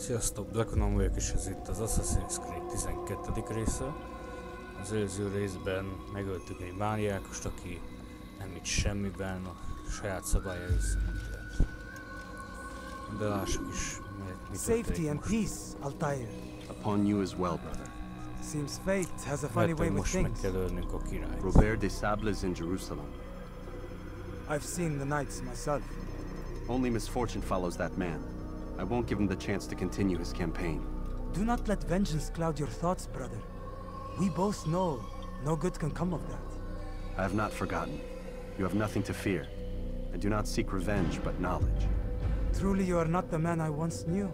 Sziasztok, Blackon vagyok, és ez itt az Assassin's Creed 12. része. Az előző részben megöltük egy mániákost, aki nem itt semmiben, a saját szabályai szerint. De lássuk is, mit Safety and peace, Altair. Upon you as well, brother. Seems fate has a funny way with things. Robert de Sable is in Jerusalem. I've seen the knights myself. Only misfortune follows that man. I won't give him the chance to continue his campaign. Do not let vengeance cloud your thoughts, brother. We both know no good can come of that. I have not forgotten. You have nothing to fear. I do not seek revenge, but knowledge. Truly you are not the man I once knew.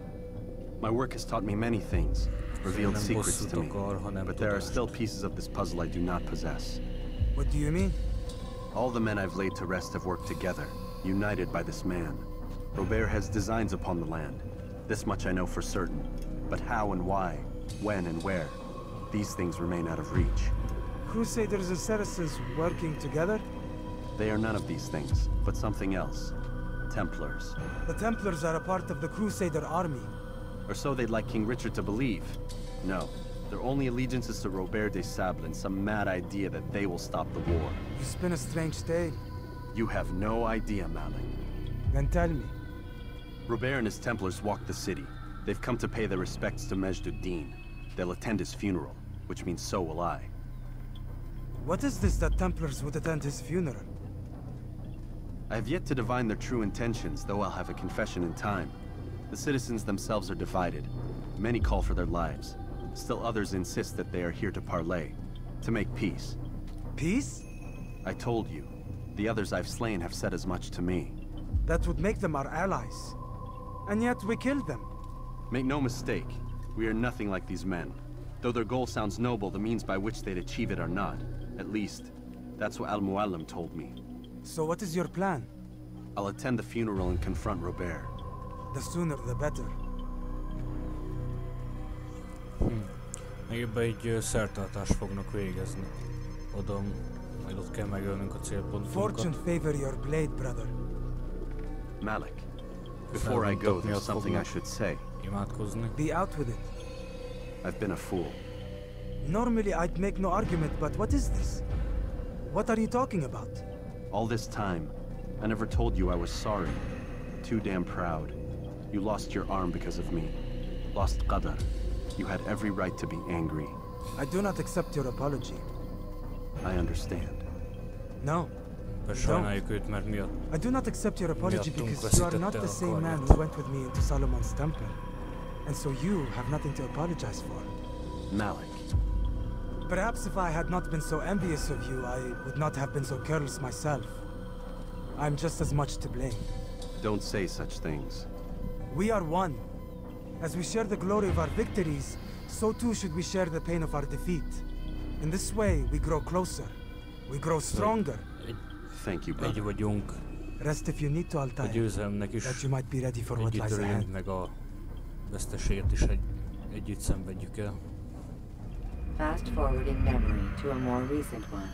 My work has taught me many things, revealed secrets to me, but there are still pieces of this puzzle I do not possess. What do you mean? All the men I've laid to rest have worked together, united by this man. Robert has designs upon the land. This much I know for certain. But how and why, when and where, these things remain out of reach. Crusaders and Saracens working together? They are none of these things, but something else. Templars. The Templars are a part of the Crusader army. Or so they'd like King Richard to believe. No, their only allegiance is to Robert de Sable and some mad idea that they will stop the war. You spin a strange tale. You have no idea, Malik. Then tell me. Robert and his Templars walk the city. They've come to pay their respects to Majd-ud-Din. They'll attend his funeral, which means so will I. What is this that Templars would attend his funeral? I have yet to divine their true intentions, though I'll have a confession in time. The citizens themselves are divided. Many call for their lives. Still others insist that they are here to parley, to make peace. Peace? I told you. The others I've slain have said as much to me. That would make them our allies. And yet we killed them. Make no mistake, we are nothing like these men. Though their goal sounds noble, the means by which they'd achieve it are not. At least, that's what Al-Muallim told me. So what is your plan? I'll attend the funeral and confront Robert. The sooner the better. Ebbe egy szertartást fognak végezni. Oda, majd ott kell megölnünk a célpontunkat. Fortune favor your blade, brother. Malik, before I go, there's something I should say. Be out with it. I've been a fool. Normally I'd make no argument, but what is this? What are you talking about? All this time, I never told you I was sorry. Too damn proud. You lost your arm because of me. Lost Qadar. You had every right to be angry. I do not accept your apology. I understand. No. I do not accept your apology because you are not the same man who went with me into Solomon's temple. And so you have nothing to apologize for. Malik. Perhaps if I had not been so envious of you, I would not have been so careless myself. I'm just as much to blame. Don't say such things. We are one. As we share the glory of our victories, so too should we share the pain of our defeat. In this way, we grow closer. We grow stronger. Thank you, brother. Rest if you need to, Altair, that you might be ready for what lies ahead. Meg a veszteséget is együtt szenvedjük el. Fast forwarding memory to a more recent one.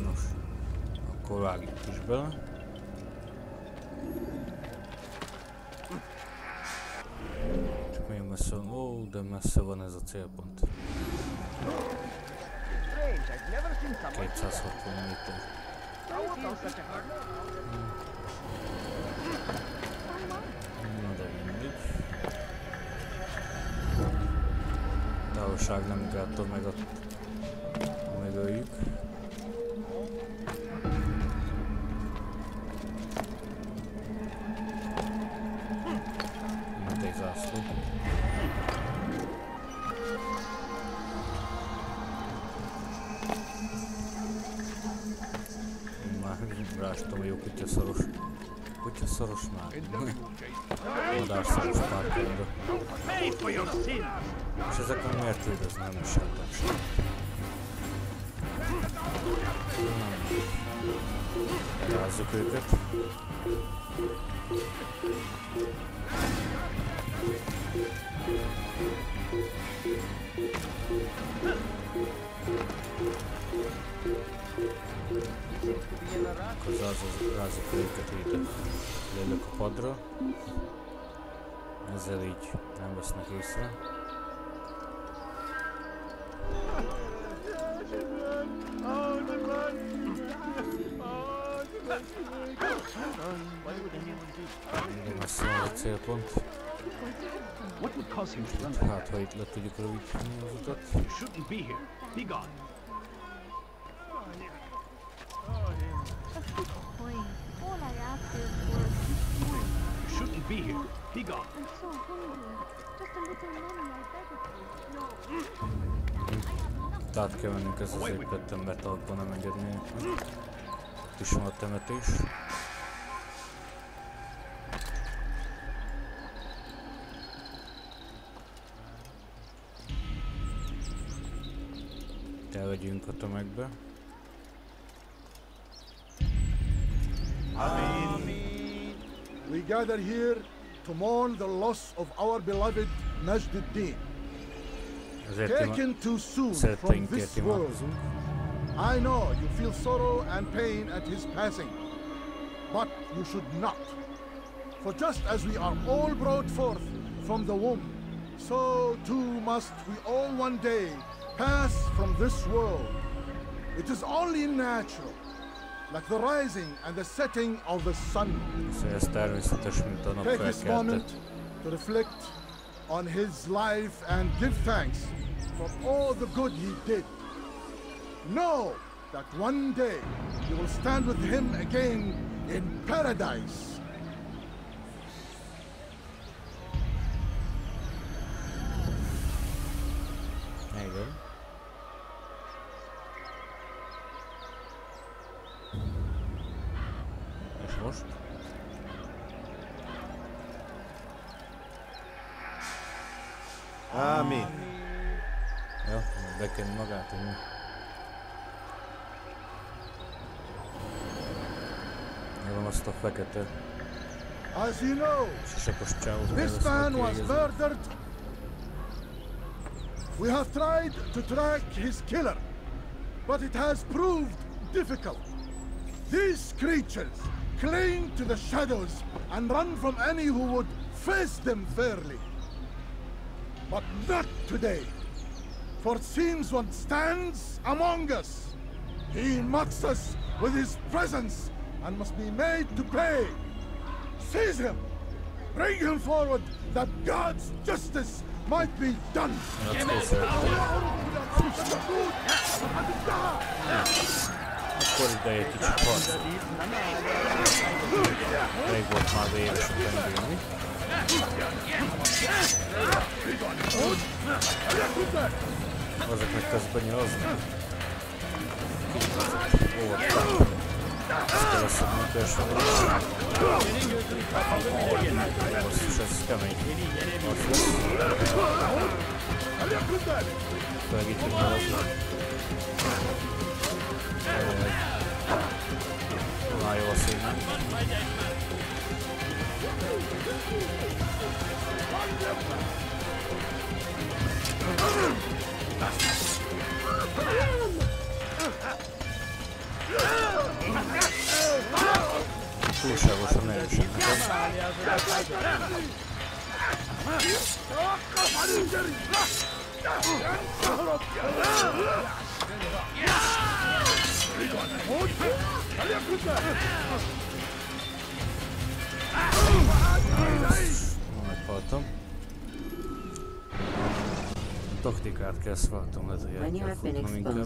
Nos, akkor vágjuk is bele. Csak milyen messze van? Ó, de messze van ez a célpont. 260 méter. Na de mindig. Távolság nem gátol meg a... megöljük. Mint egy zászló. Rástam a jó kutyaszoros. Kutyaszoros már. Madárszoros párkányra. És ezeken miért üldözni? Nem viseltem sem. Rázzuk őket. akkor rázok őket ide, lélök a padra. Ezzel így nem vesznek észre. Nagyon messze van a célpont. Hát, ha itt le tudjuk rövidíteni az utat. Tehát kell mennünk ezt az épületten, mert alapban nem engednének meg. Itt is van a temetés. Elvegyünk a tömegbe. We gather here to mourn the loss of our beloved Najduddin, taken too soon from this world. I know you feel sorrow and pain at his passing, but you should not. For just as we are all brought forth from the womb, so too must we all one day pass from this world. It is only natural, like the rising and the setting of the sun. Take this moment to reflect on his life and give thanks for all the good he did. Know that one day you will stand with him again in paradise. Most. Amen. Ja, bekenni magát, hogy nyilván azt a fekete. As you know, this man was murdered. We have tried to track his killer, but it has proved difficult. These creatures cling to the shadows and run from any who would face them fairly. But not today, for it seems one stands among us. He mocks us with his presence and must be made to pay. Seize him! Bring him forward that God's justice might be done! Akkor ideje kicsit harcolni. Elég volt már véresen bennülni. Azoknak közben nyilazni. Ezt kell azt mondani, hogy basszus, ez kemény. Főleg itt hogy nyilazni. Már jó a színen. Túlságosan erősek nekem. Meghaltam. Taktikát kell szváltom, lehet, hogy el kell futnom inkább.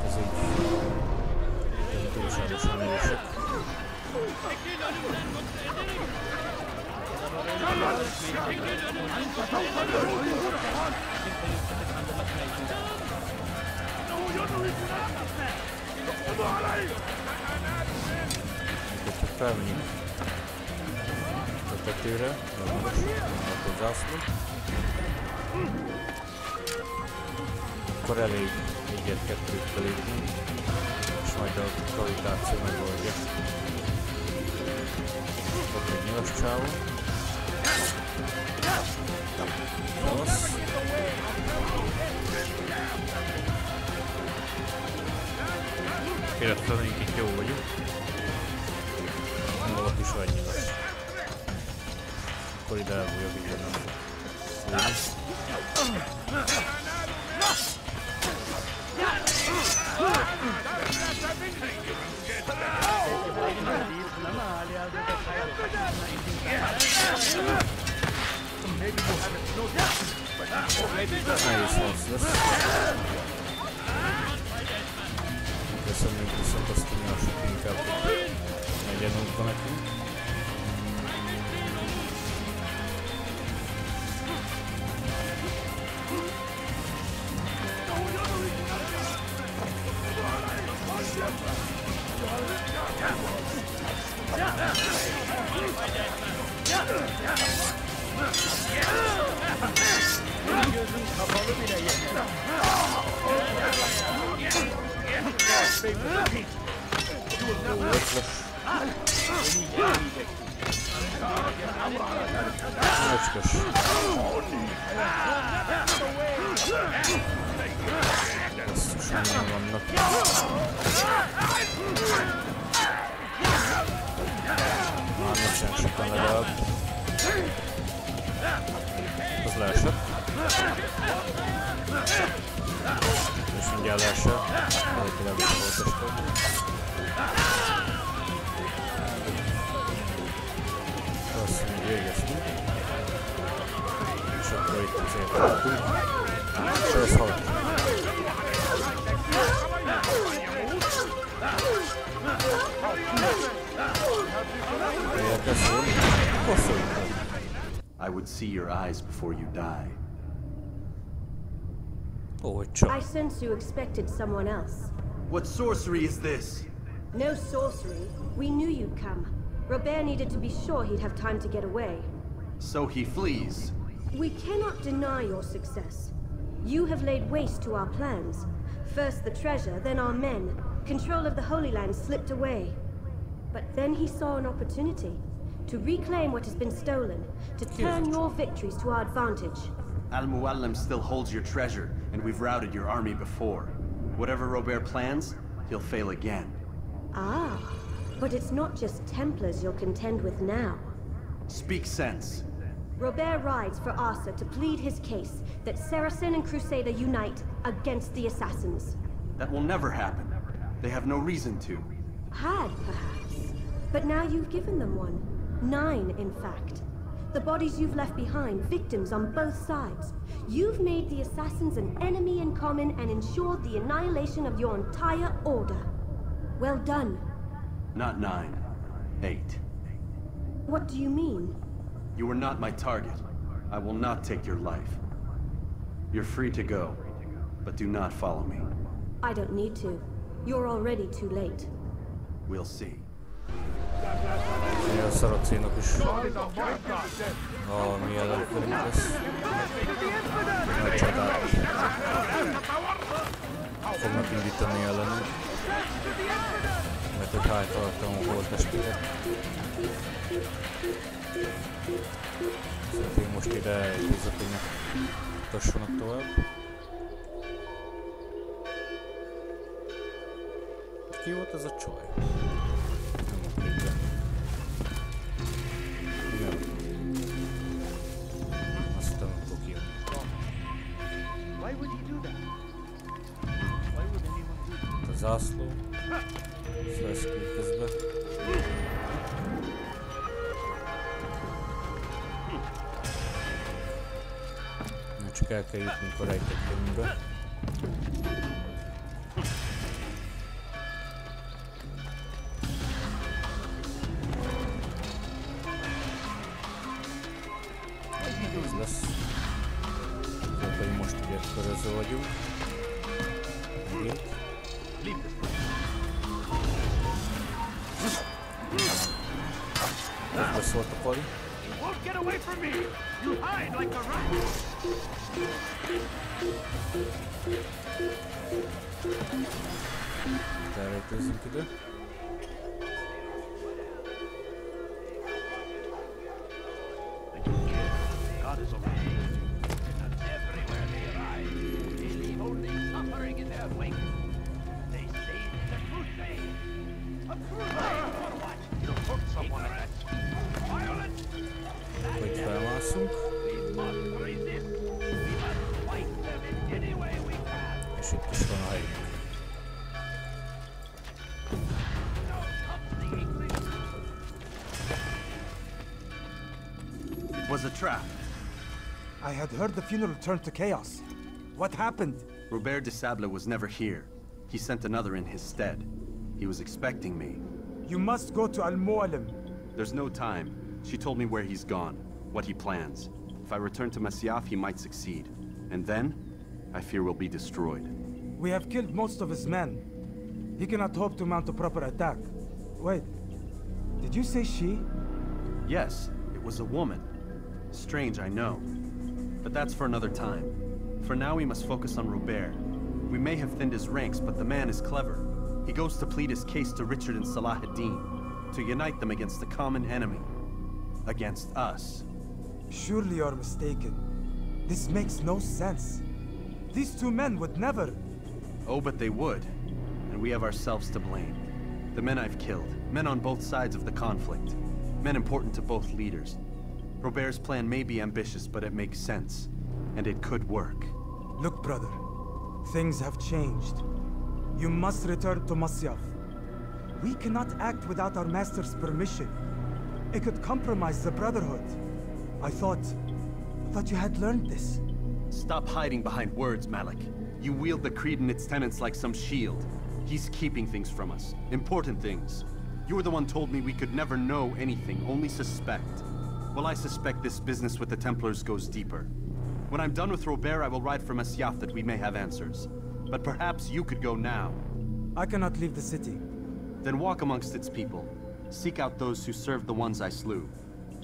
Ez így túlságosan erősek. Hogyha felmenjük a tetőre, a zászló, akkor elég egyet-kettőt belépni, és majd a gravitáció megoldja. Ott egy nyilas csávó. Rossz. Illetve itt jó vagyunk. Valaki is annyi lesz. Akkor ide elbújok, így nem fog. Nehéz harc lesz. Köszönjük viszont azt tudnyalsuk inkább, hogy megyen útba nekünk. Öcskös. Basszus, honnan vannak. Már nincsen sokan legalább. Az leesett. És mindjárt leesett. Elég is volt este. Azt mondjuk végeztünk. És akkor itt azért tartunk. És ez halt. I would see your eyes before you die. Oh, csak. I sense you expected someone else. What sorcery is this? No sorcery. We knew you'd come. Robert needed to be sure he'd have time to get away. So he flees. We cannot deny your success. You have laid waste to our plans. First the treasure, then our men. Control of the Holy Land slipped away. But then he saw an opportunity to reclaim what has been stolen, to turn your victories to our advantage. Al-Muallim still holds your treasure, and we've routed your army before. Whatever Robert plans, he'll fail again. Ah, but it's not just Templars you'll contend with now. Speak sense. Robert rides for Asa to plead his case that Saracen and Crusader unite against the Assassins. That will never happen. They have no reason to. Had, perhaps. But now you've given them one. 9, in fact. The bodies you've left behind, victims on both sides. You've made the Assassins an enemy in common and ensured the annihilation of your entire order. Well done. Not 9. 8. What do you mean? You were not my target. I will not take your life. You're free to go, but do not follow me. I don't need to. You're already too late. We'll see. A szaracénok is a mi ellenfelünk lesz. Nagy csatát fognak indítani ellenünk. Mert egy hájtalatlan holttestére. Szóval én most ide elhúzok, hogy ne tassanak tovább. Ki volt ez a csaj? Zászló, szleszkül közben. Csak el kell jutnunk a rejtett könyvbe. Ez lesz. Tehát, hogy most ugye köröző vagyunk. Megint. Ez volt a pali. Elrejtőzzünk ide. Hogy felmászunk. És itt is van a helyünk. It was a trap. I had heard the funeral turned to chaos. What happened? Robert de Sable was never here. He sent another in his stead. He was expecting me. You must go to Al-Mu'alim. There's no time. She told me where he's gone, what he plans. If I return to Masyaf, he might succeed. And then, I fear we'll be destroyed. We have killed most of his men. He cannot hope to mount a proper attack. Wait, did you say she? Yes, it was a woman. Strange, I know. But that's for another time. For now, we must focus on Robert. We may have thinned his ranks, but the man is clever. He goes to plead his case to Richard and Salah ad-Din, to unite them against the common enemy. Against us. Surely you're mistaken. This makes no sense. These two men would never... Oh, but they would. And we have ourselves to blame. The men I've killed, men on both sides of the conflict. Men important to both leaders. Robert's plan may be ambitious, but it makes sense. And it could work. Look, brother. Things have changed. You must return to Masyaf. We cannot act without our master's permission. It could compromise the Brotherhood. I thought you had learned this. Stop hiding behind words, Malik. You wield the creed and its tenets like some shield. He's keeping things from us. Important things. You were the one told me we could never know anything, only suspect. Well, I suspect this business with the Templars goes deeper. When I'm done with Robert, I will ride for Masyaf that we may have answers. But perhaps you could go now. I cannot leave the city. Then walk amongst its people. Seek out those who served the ones I slew.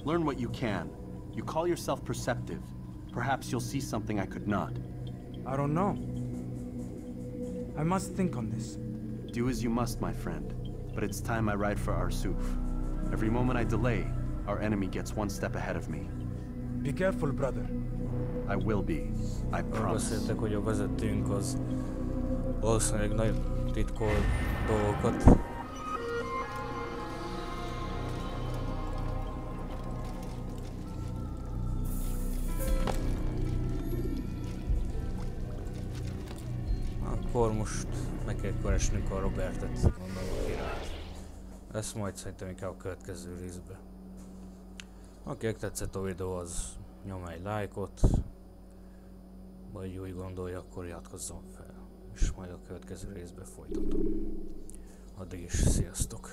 Learn what you can. You call yourself perceptive. Perhaps you'll see something I could not. I don't know. I must think on this. Do as you must, my friend. But it's time I ride for Arsuf. Every moment I delay, our enemy gets one step ahead of me. Be careful, brother. I will be. I promise. Beszéltek, hogy a vezetőnk az valószínűleg nagyon titkol dolgokat. Akkor most meg kell keresnünk a Robertet, mondom a királyt. Ezt majd szerintem inkább a következő részben. Akinek tetszett a videó, az nyom egy lájkot, vagy úgy gondolja, akkor iratkozzon fel, és majd a következő részben folytatom. Addig is sziasztok!